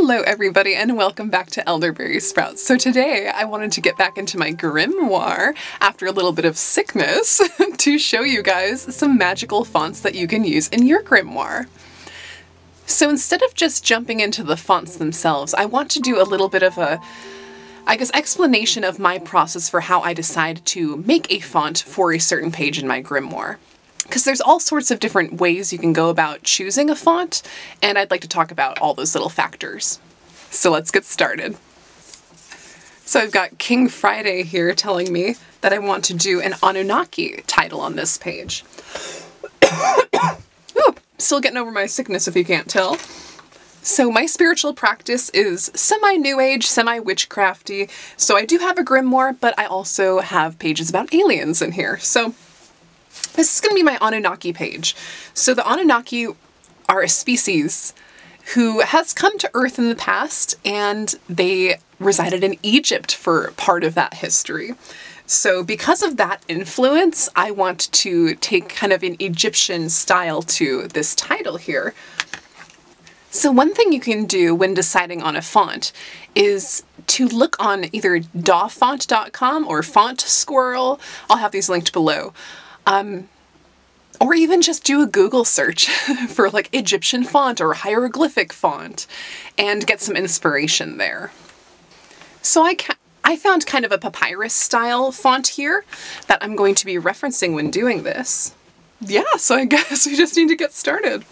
Hello everybody and welcome back to Elderberry Sprouts. So today I wanted to get back into my Grimoire after a little bit of sickness to show you guys some magical fonts that you can use in your Grimoire. So instead of just jumping into the fonts themselves, I want to do a little bit of a, explanation of my process for how I decide to make a font for a certain page in my Grimoire. Because there's all sorts of different ways you can go about choosing a font, and I'd like to talk about all those little factors. So let's get started. So I've got King Friday here telling me that I want to do an Anunnaki title on this page. Ooh, still getting over my sickness if you can't tell. So my spiritual practice is semi-new age, semi-witchcrafty, so I do have a Grimoire, but I also have pages about aliens in here. So this is going to be my Anunnaki page. So the Anunnaki are a species who has come to Earth in the past, and they resided in Egypt for part of that history. So because of that influence, I want to take kind of an Egyptian style to this title here. So one thing you can do when deciding on a font is to look on either dawfont.com or Font Squirrel. I'll have these linked below. Or even just do a Google search for like Egyptian font or hieroglyphic font and get some inspiration there. So I found kind of a papyrus style font here that I'm going to be referencing when doing this. Yeah, so I guess we just need to get started.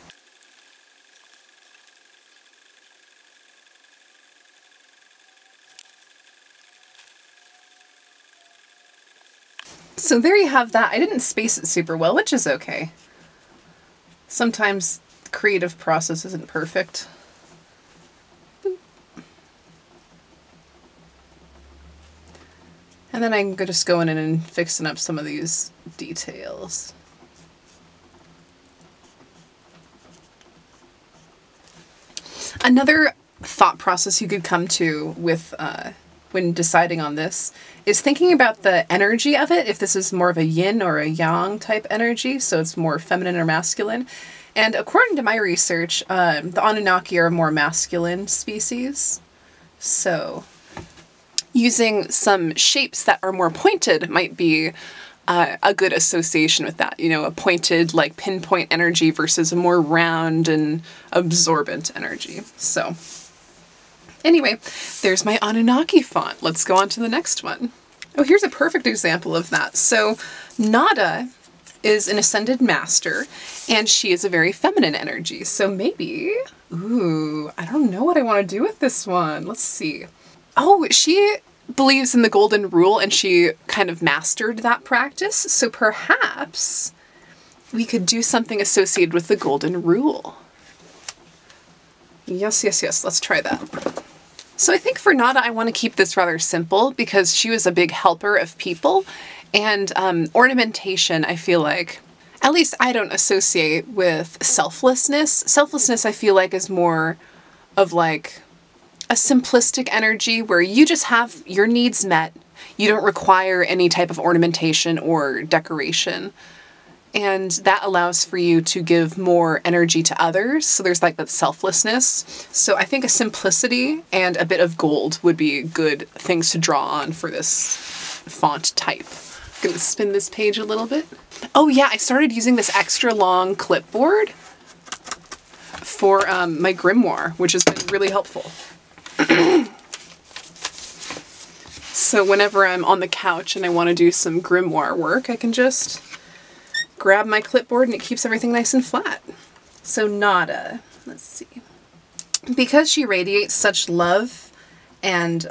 So there you have that. I didn't space it super well, which is okay. Sometimes the creative process isn't perfect. And then I'm just going in and fixing up some of these details. Another thought process you could come to with when deciding on this is thinking about the energy of it, if this is more of a yin or a yang type energy, so it's more feminine or masculine. And according to my research, the Anunnaki are a more masculine species. So using some shapes that are more pointed might be a good association with that. You know, a pointed like pinpoint energy versus a more round and absorbent energy. So anyway, there's my Anunnaki font. Let's go on to the next one. Oh, here's a perfect example of that. So Nada is an ascended master, and she is a very feminine energy. So maybe, ooh, I don't know what I want to do with this one. Let's see. Oh, she believes in the golden rule, and she kind of mastered that practice. So perhaps we could do something associated with the golden rule. Yes, yes, yes. Let's try that. So I think for Nada, I want to keep this rather simple because she was a big helper of people, and ornamentation, I feel like, at least I don't associate with selflessness. Selflessness, I feel like, is more of like a simplistic energy where you just have your needs met. You don't require any type of ornamentation or decoration. And that allows for you to give more energy to others. So there's like that selflessness. So I think a simplicity and a bit of gold would be good things to draw on for this font type. I'm gonna spin this page a little bit. Oh yeah, I started using this extra long clipboard for my Grimoire, which has been really helpful. So whenever I'm on the couch and I want to do some Grimoire work, I can just grab my clipboard and it keeps everything nice and flat. So Nada, let's see. Because she radiates such love and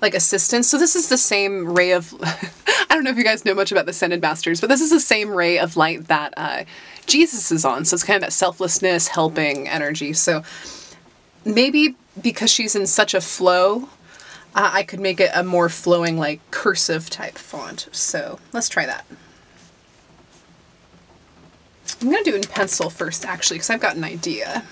like assistance, so this is the same ray of, I don't know if you guys know much about the Ascended Masters, but this is the same ray of light that Jesus is on. So it's kind of that selflessness, helping energy. So maybe because she's in such a flow, I could make it a more flowing, like cursive type font. So let's try that. I'm going to do it in pencil first, actually, because I've got an idea.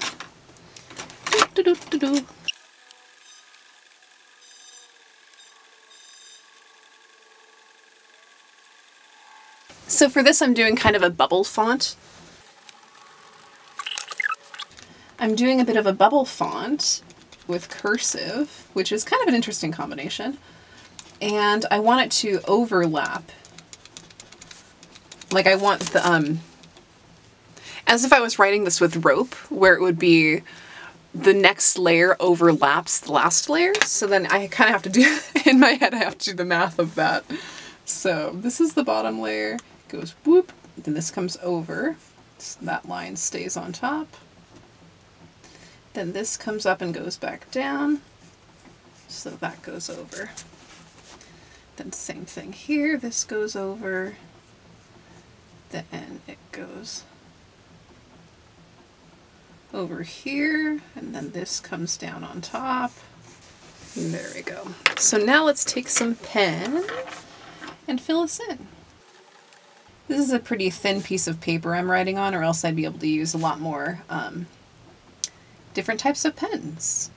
So for this, I'm doing kind of a bubble font. I'm doing a bit of a bubble font with cursive, which is kind of an interesting combination. And I want it to overlap. Like I want the, as if I was writing this with rope, where it would be the next layer overlaps the last layer. So then I kind of have to do, in my head, I have to do the math of that. So this is the bottom layer, goes whoop, then this comes over, so that line stays on top. Then this comes up and goes back down, so that goes over. Then same thing here, this goes over, then it goes over here, and then this comes down on top. And there we go. So now let's take some pen and fill this in. This is a pretty thin piece of paper I'm writing on, or else I'd be able to use a lot more different types of pens.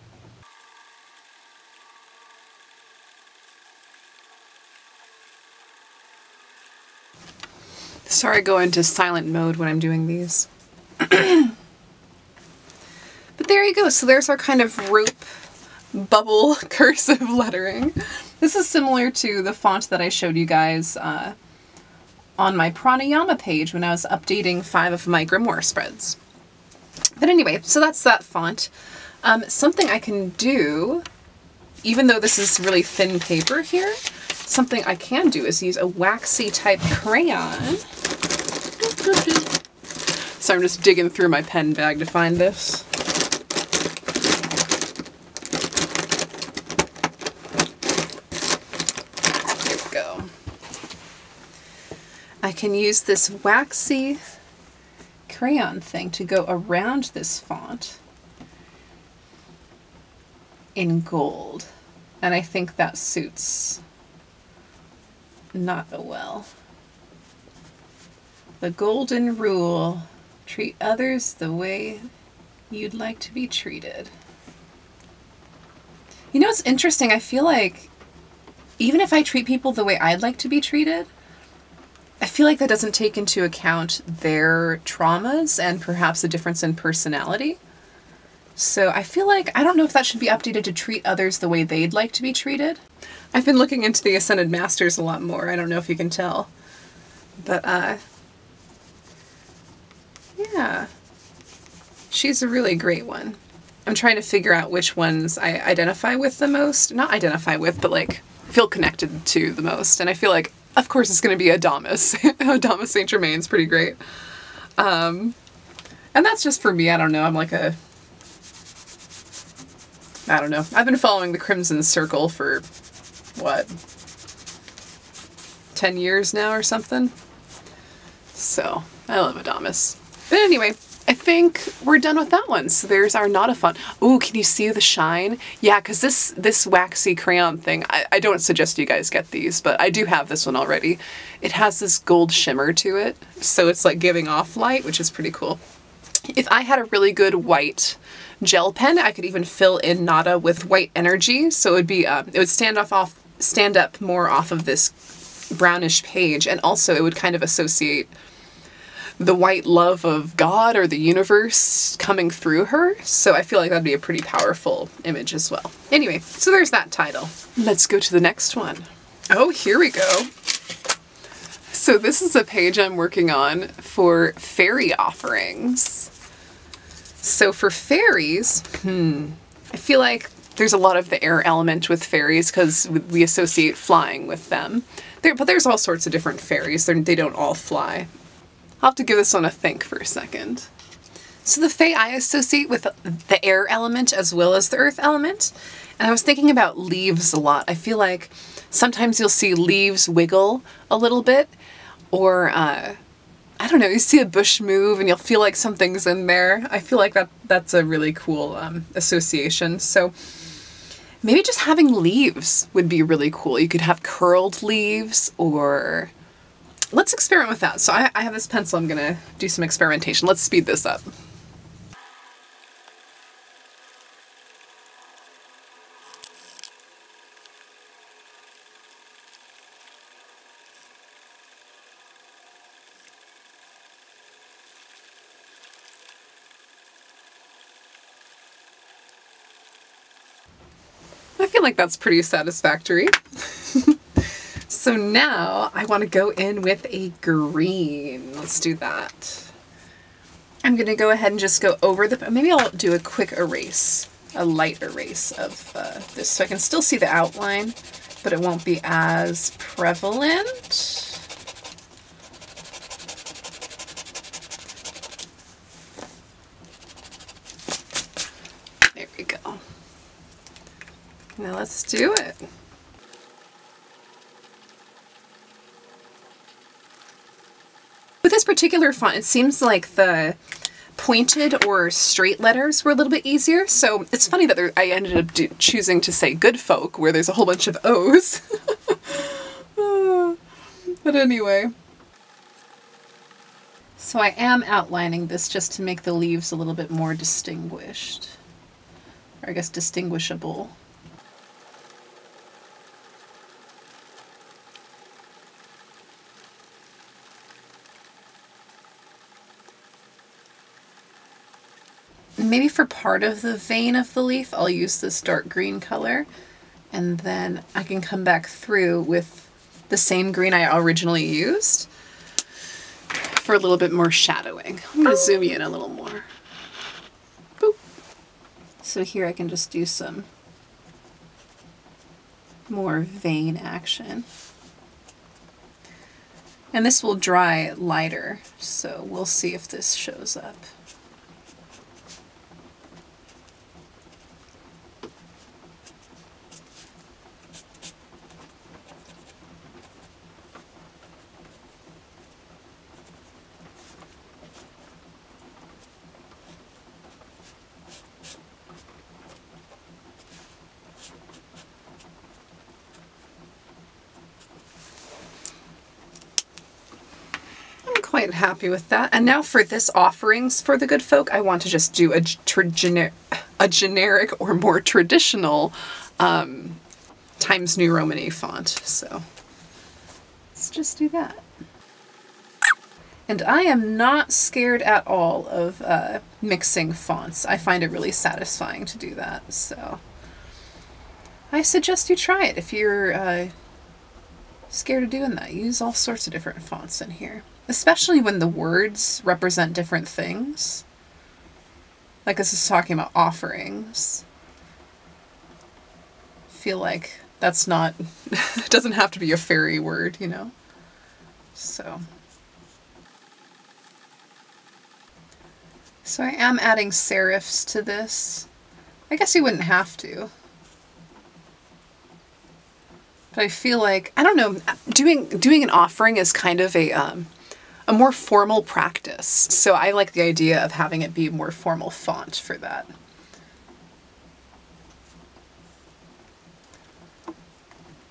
Sorry, I go into silent mode when I'm doing these. But there you go. So there's our kind of rope bubble cursive lettering. This is similar to the font that I showed you guys on my pranayama page when I was updating 5 of my Grimoire spreads. But anyway, so that's that font. Something I can do, even though this is really thin paper here, something I can do is use a waxy type crayon. So I'm just digging through my pen bag to find this. Here we go. I can use this waxy crayon thing to go around this font in gold, and I think that suits Nada well. The golden rule: treat others the way you'd like to be treated. You know, it's interesting, I feel like even if I treat people the way I'd like to be treated, I feel like that doesn't take into account their traumas and perhaps a difference in personality. So I feel like, I don't know if that should be updated to treat others the way they'd like to be treated. I've been looking into the Ascended Masters a lot more, I don't know if you can tell. But, yeah. She's a really great one. I'm trying to figure out which ones I identify with the most. Not identify with, but like, feel connected to the most. And I feel like, of course, it's going to be Adamas. Adamas Saint Germain's pretty great. And that's just for me. I don't know. I'm like a... I don't know. I've been following the Crimson Circle for, what, 10 years now or something? So, I love Adamas. But anyway, I think we're done with that one. So there's our Nada font. Ooh, can you see the shine? Yeah, because this waxy crayon thing, I don't suggest you guys get these, but I do have this one already. It has this gold shimmer to it, so it's like giving off light, which is pretty cool. If I had a really good white gel pen, I could even fill in Nada with white energy, so it would be it would stand up more off of this brownish page, and also it would kind of associate the white love of God or the universe coming through her. So I feel like that'd be a pretty powerful image as well. Anyway, so there's that title. Let's go to the next one. Oh, here we go. So this is a page I'm working on for fairy offerings. So for fairies, I feel like there's a lot of the air element with fairies because we associate flying with them. But there's all sorts of different fairies. They don't all fly. I'll have to give this one a think for a second. So the fae I associate with the air element as well as the earth element. And I was thinking about leaves a lot. I feel like sometimes you'll see leaves wiggle a little bit, or I don't know, you see a bush move and you'll feel like something's in there. I feel like that's a really cool association. So maybe just having leaves would be really cool. You could have curled leaves, or let's experiment with that. So I have this pencil, I'm gonna do some experimentation. Let's speed this up. like that's pretty satisfactory. So now I want to go in with a green. Let's do that. I'm going to go ahead and just go over the, maybe I'll do a quick erase, a light erase of this so I can still see the outline, but it won't be as prevalent. There we go. Now let's do it. With this particular font, it seems like the pointed or straight letters were a little bit easier. So it's funny that I ended up choosing to say good folk where there's a whole bunch of O's. But anyway. So I am outlining this just to make the leaves a little bit more distinguished. Or I guess distinguishable. Maybe for part of the vein of the leaf, I'll use this dark green color, and then I can come back through with the same green I originally used for a little bit more shadowing. I'm going to zoom you in a little more. Boop. So here I can just do some more vein action. And this will dry lighter, so we'll see if this shows up. Quite happy with that. And now for this offerings for the good folk, I want to just do a generic or more traditional Times New Roman font. So let's just do that. And I am not scared at all of mixing fonts. I find it really satisfying to do that. So I suggest you try it if you're scared of doing that. Use all sorts of different fonts in here. Especially when the words represent different things. Like this is talking about offerings. I feel like that's not, it doesn't have to be a fairy word, you know? So I am adding serifs to this. I guess you wouldn't have to. But I feel like, I don't know, doing an offering is kind of a more formal practice. So I like the idea of having it be a more formal font for that.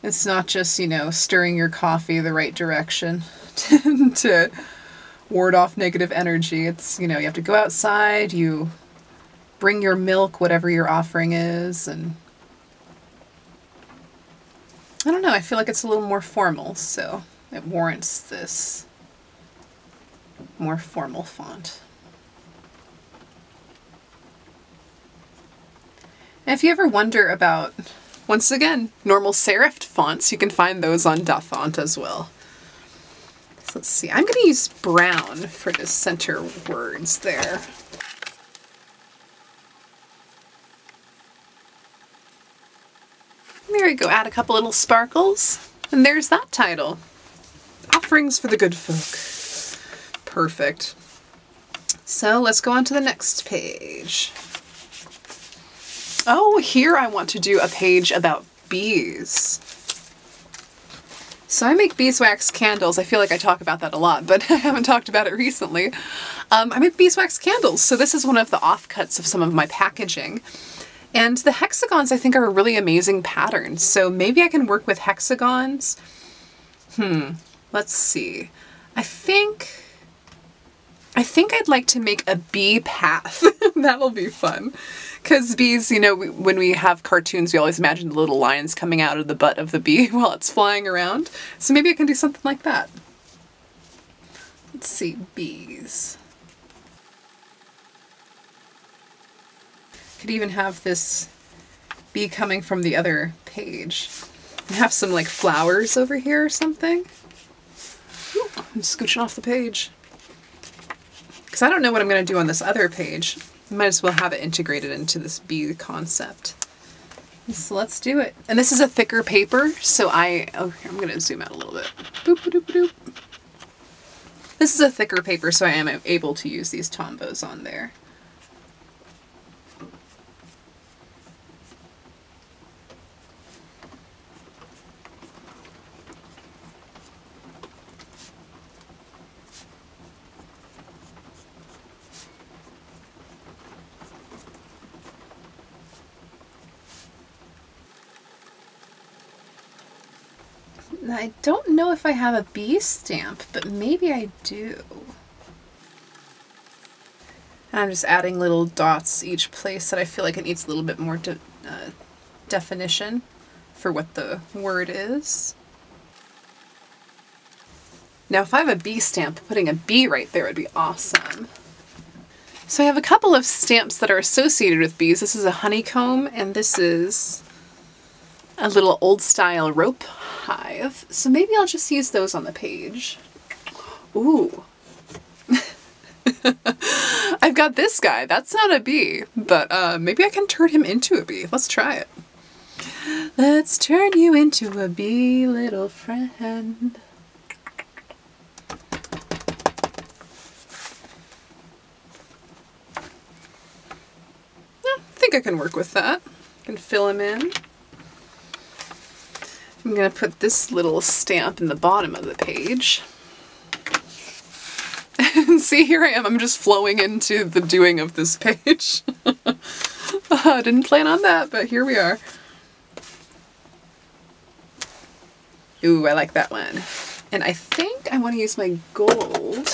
It's not just, you know, stirring your coffee the right direction to ward off negative energy. It's, you know, you have to go outside, you bring your milk, whatever your offering is, and I don't know, I feel like it's a little more formal, so it warrants this more formal font. And if you ever wonder about, once again, normal serifed fonts, you can find those on DaFont as well. So let's see, I'm going to use brown for the center words there. There we go, add a couple little sparkles, and there's that title. Offerings for the Good Folk. Perfect. So let's go on to the next page. Oh, here I want to do a page about bees. So I make beeswax candles. I feel like I talk about that a lot, but I haven't talked about it recently. I make beeswax candles. So this is one of the offcuts of some of my packaging. And the hexagons I think are a really amazing pattern. So maybe I can work with hexagons. Let's see. I think I'd like to make a bee path. That'll be fun. Because bees, you know, when we have cartoons, we always imagine the little lines coming out of the butt of the bee while it's flying around. So maybe I can do something like that. Let's see, bees. Could even have this bee coming from the other page. I have some like flowers over here or something. Ooh, I'm scooching off the page. Because I don't know what I'm going to do on this other page. Might as well have it integrated into this bee concept. So let's do it. And this is a thicker paper, so I'm going to zoom out a little bit. Boop, boop, boop, boop. This is a thicker paper, so I am able to use these tombos on there. I don't know if I have a bee stamp, but maybe I do. And I'm just adding little dots each place that I feel like it needs a little bit more definition for what the word is. Now if I have a bee stamp, putting a bee right there would be awesome. So I have a couple of stamps that are associated with bees. This is a honeycomb, and this is a little old style rope hive. So maybe I'll just use those on the page. Ooh. I've got this guy. That's not a bee, but maybe I can turn him into a bee. Let's try it. Let's turn you into a bee, little friend. I think I can work with that. I can fill him in. I'm going to put this little stamp in the bottom of the page. And see, here I am. I'm just flowing into the doing of this page. I didn't plan on that, but here we are. Ooh, I like that one. And I think I want to use my gold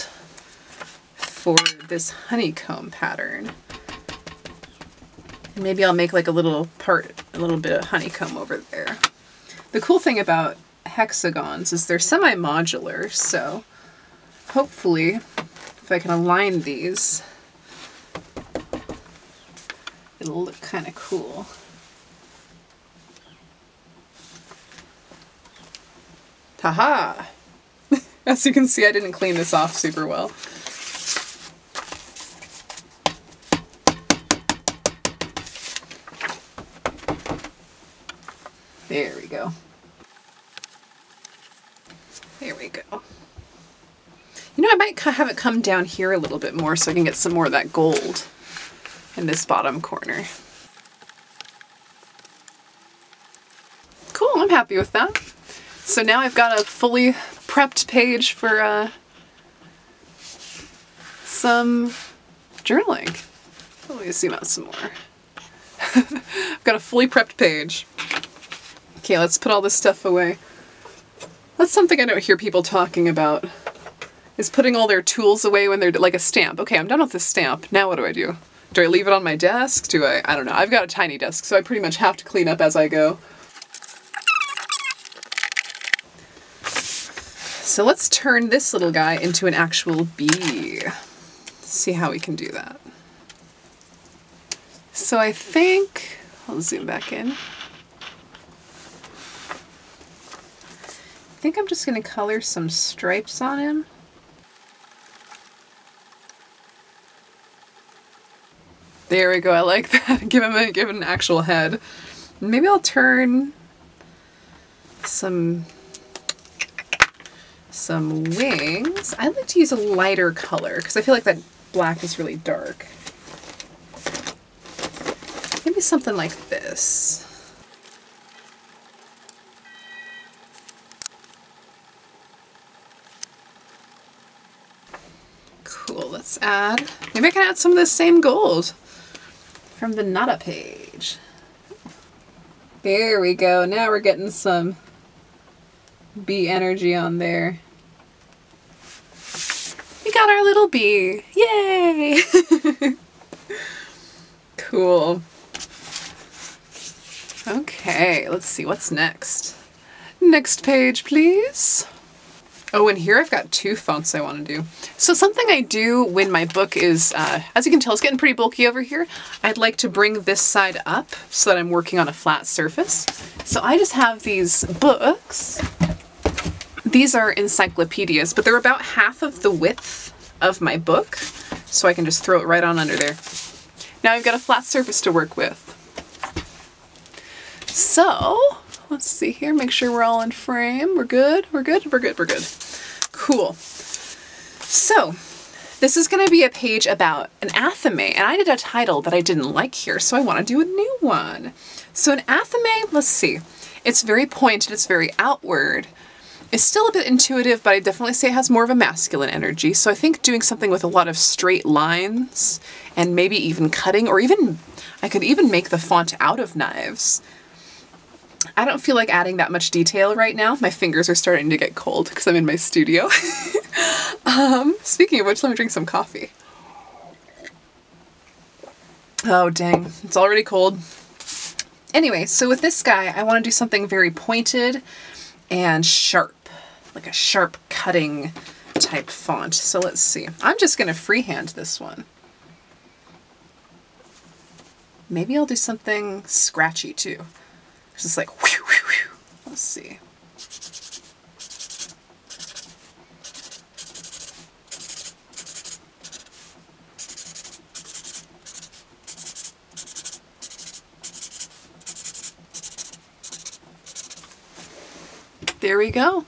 for this honeycomb pattern. And maybe I'll make like a little bit of honeycomb over there. The cool thing about hexagons is they're semi-modular, so hopefully if I can align these, it'll look kind of cool. Haha! As you can see, I didn't clean this off super well. There we go. There we go. You know, I might have it come down here a little bit more so I can get some more of that gold in this bottom corner. Cool, I'm happy with that. So now I've got a fully prepped page for some journaling. Let me zoom out some more. I've got a fully prepped page. Okay, let's put all this stuff away. That's something I don't hear people talking about, is putting all their tools away when they're like a stamp. Okay, I'm done with this stamp. Now what do I do? Do I leave it on my desk? Do I don't know. I've got a tiny desk, so I pretty much have to clean up as I go. So let's turn this little guy into an actual bee. See how we can do that. So I think, I'll zoom back in. I think I'm just going to color some stripes on him. There we go, I like that. Give him an actual head. Maybe I'll turn some wings. I like to use a lighter color because I feel like that black is really dark. Maybe something like this. Cool, let's add, maybe I can add some of this same gold from the Nada page. There we go, now we're getting some bee energy on there. We got our little bee, yay! Cool. Okay, let's see what's next. Next page, please. Oh, and here I've got two fonts I want to do. So something I do when my book is, as you can tell, it's getting pretty bulky over here. I'd like to bring this side up so that I'm working on a flat surface. So I just have these books. These are encyclopedias, but they're about half of the width of my book. So I can just throw it right on under there. Now I've got a flat surface to work with. So let's see here, make sure we're all in frame. We're good, we're good, we're good, we're good. Cool. So this is going to be a page about an athame, and I did a title that I didn't like here, so I want to do a new one. So an athame, let's see, it's very pointed, it's very outward. It's still a bit intuitive, but I definitely say it has more of a masculine energy. So I think doing something with a lot of straight lines and maybe even cutting, or even, I could even make the font out of knives. I don't feel like adding that much detail right now. My fingers are starting to get cold because I'm in my studio. Speaking of which, let me drink some coffee. Oh dang, it's already cold. Anyway, so with this guy, I want to do something very pointed and sharp, like a sharp cutting type font. So let's see. I'm just going to freehand this one. Maybe I'll do something scratchy too. Just like, whew, whew, whew. Let's see. There we go.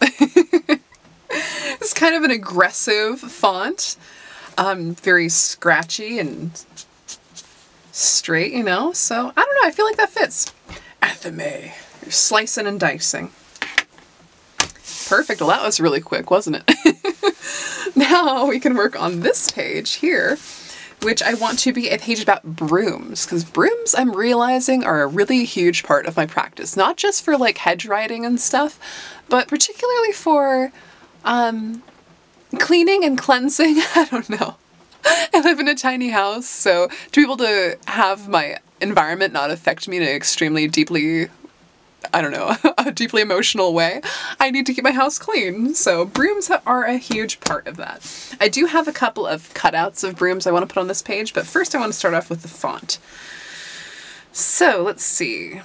It's kind of an aggressive font, very scratchy and straight, you know, so I don't know, I feel like that fits. Athame, you're slicing and dicing. Perfect, well that was really quick, wasn't it? Now we can work on this page here, which I want to be a page about brooms, because brooms, I'm realizing, are a really huge part of my practice. Not just for like hedge riding and stuff, but particularly for cleaning and cleansing. I don't know. I live in a tiny house, so to be able to have my environment not affect me in an extremely deeply, I don't know, a deeply emotional way, I need to keep my house clean. So brooms are a huge part of that. I do have a couple of cutouts of brooms I want to put on this page, but first I want to start off with the font. So let's see.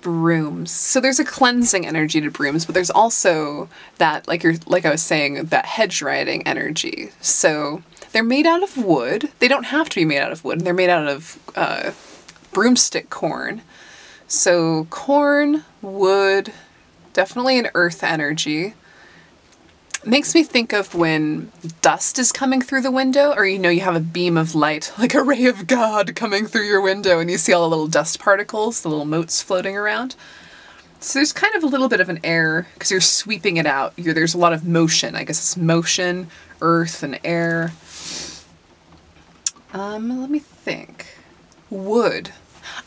Brooms. So there's a cleansing energy to brooms, but there's also that, like I was saying, that hedge riding energy. So they're made out of wood. They don't have to be made out of wood. They're made out of broomstick corn. So corn, wood, definitely an earth energy. Makes me think of when dust is coming through the window, or you know, you have a beam of light, like a ray of God coming through your window, and you see all the little dust particles, the little motes floating around. So there's kind of a little bit of an air, because you're sweeping it out. There's a lot of motion. I guess it's motion, earth, and air. Let me think. Wood.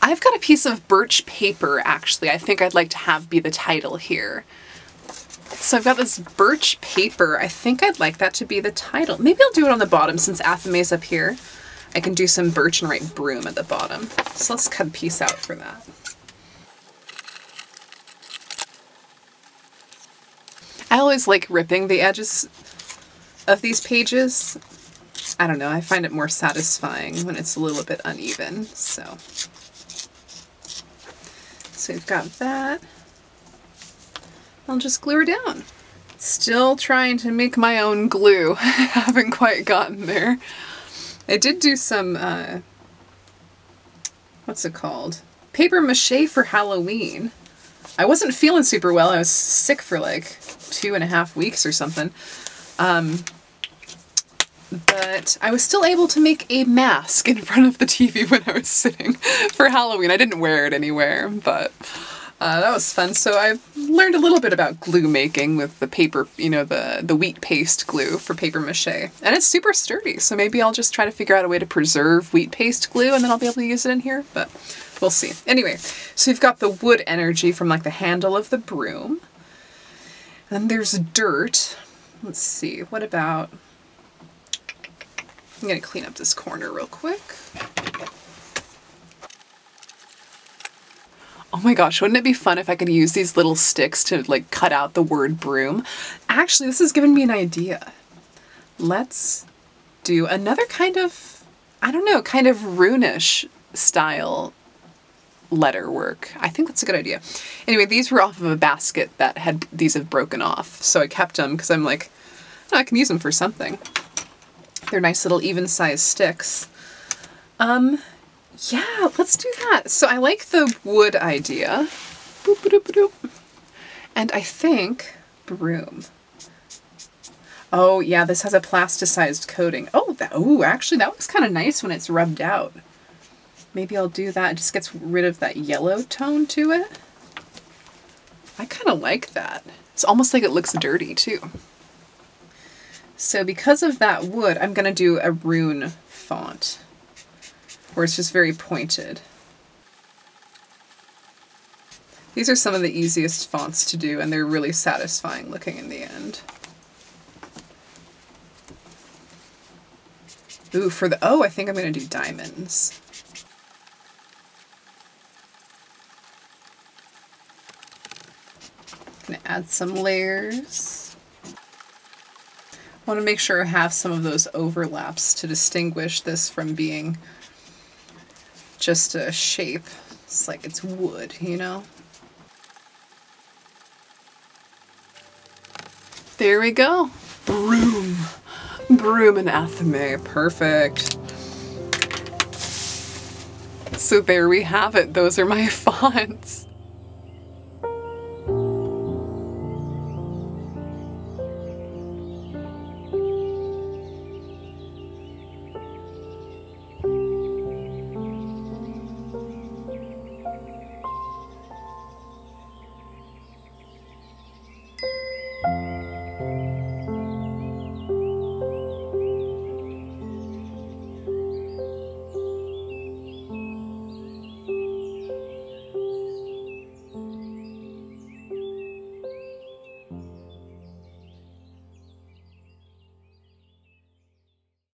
I've got a piece of birch paper, actually, I think I'd like to have be the title here. So I've got this birch paper. I think I'd like that to be the title. Maybe I'll do it on the bottom since Athame's up here. I can do some birch and write broom at the bottom. So let's cut a piece out for that. I always like ripping the edges of these pages. I don't know, I find it more satisfying when it's a little bit uneven, so we've got that. I'll just glue her down. Still trying to make my own glue. Haven't quite gotten there. I did do some, what's it called? Paper mache for Halloween. I wasn't feeling super well. I was sick for like 2.5 weeks or something. But I was still able to make a mask in front of the TV when I was sitting for Halloween. I didn't wear it anywhere, but that was fun. So I've learned a little bit about glue making with the paper, you know, the wheat paste glue for paper mache. And it's super sturdy, so maybe I'll just try to figure out a way to preserve wheat paste glue and then I'll be able to use it in here, but we'll see. Anyway, so we've got the wood energy from like the handle of the broom. And then there's dirt. Let's see, what about... I'm gonna clean up this corner real quick. Oh my gosh, wouldn't it be fun if I could use these little sticks to like cut out the word broom? Actually, this has given me an idea. Let's do another kind of, I don't know, kind of runish style letter work. I think that's a good idea. Anyway, these were off of a basket that these have broken off. So I kept them because I'm like, oh, I can use them for something. They're nice little even-sized sticks. Yeah, let's do that. So I like the wood idea. Boop, boop, boop, boop. And I think broom. Oh yeah, this has a plasticized coating. Oh, actually that looks kind of nice when it's rubbed out. Maybe I'll do that. It just gets rid of that yellow tone to it. I kind of like that. It's almost like it looks dirty too. So because of that wood, I'm gonna do a rune font where it's just very pointed. These are some of the easiest fonts to do, and they're really satisfying looking in the end. Ooh, I think I'm gonna do diamonds. Gonna add some layers. I want to make sure I have some of those overlaps to distinguish this from being just a shape. It's like it's wood, you know? There we go. Broom. Broom and athame. Perfect. So there we have it. Those are my fonts.